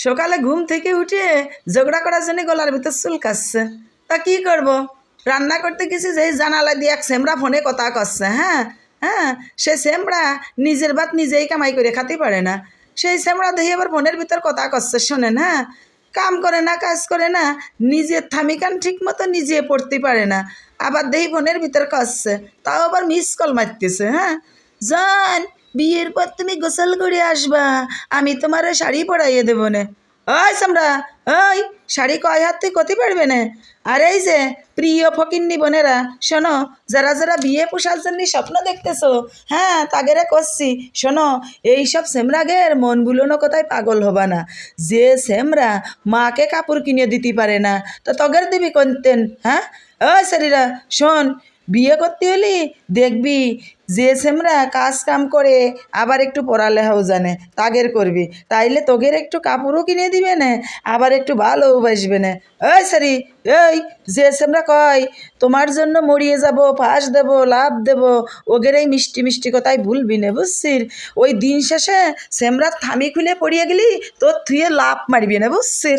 সকালে ঘুম থেকে উঠে ঝগড়া করার জন্য গলার ভিতর চুলকাচ্ছে। তা কি করব, রান্না করতে গেছি, যেই জানালা দিয়ে এক সেমরা ফোনে কথা করছে। হ্যাঁ হ্যাঁ, সে সেমরা নিজের ভাত নিজেই কামাই করে খেতে পারে না, সেই সেমরা দেখি আবার ফোনের ভিতর কথা করছে। শোনেন, হ্যাঁ, কাম করে না, কাজ করে না, নিজের থামিকান ঠিক মতো নিজে পড়তে পারে না, আবার দেহি ফোনের ভিতর করছে, তাও আবার মিস কল মারতেছে। হ্যাঁ, জান, বিয়ের পর তুমি গোসল করে আসবা, আমি তোমার শাড়ি পরাইয়ে দেবো না। ওই সামরা, ওই শাড়ি কয় হাত তুই করতে পারবে না? আর এই যে প্রিয় ফকিন্নি বোনেরা, শোনো, যারা যারা বিয়ে পোষার জন্য স্বপ্ন দেখতেছো, হ্যাঁ, তাগেরে করছি, শোনো, এইসব সেমরাগের মন ভুলোনো কোথায় পাগল হবা না। যে সেমরা মাকে কাপড় কিনে দিতে পারে না, তো তগের দিবি কোনতেন? হ্যাঁ, ওই শরীরা শোন, বিয়ে করতে হলি দেখবি যে সেমরা কাজ কাম করে আবার একটু পড়ালেখাও জানে, তাগের করবি, তাইলে তোগের একটু কাপড়ও কিনে দিবে না, আবার একটু ভালোবাসবে না। ওই সারি, এই যে সেমরা কয় তোমার জন্য মরিয়ে যাব, ফাঁস দেব, লাভ দেব, ওগের এই মিষ্টি মিষ্টি কথাই ভুলবি না, বুঝছিস? ওই দিন শেষে সেমরা থামি খুলে পড়িয়ে গেলি তোর থুয়ে লাভ মারবি না, বুঝছিস?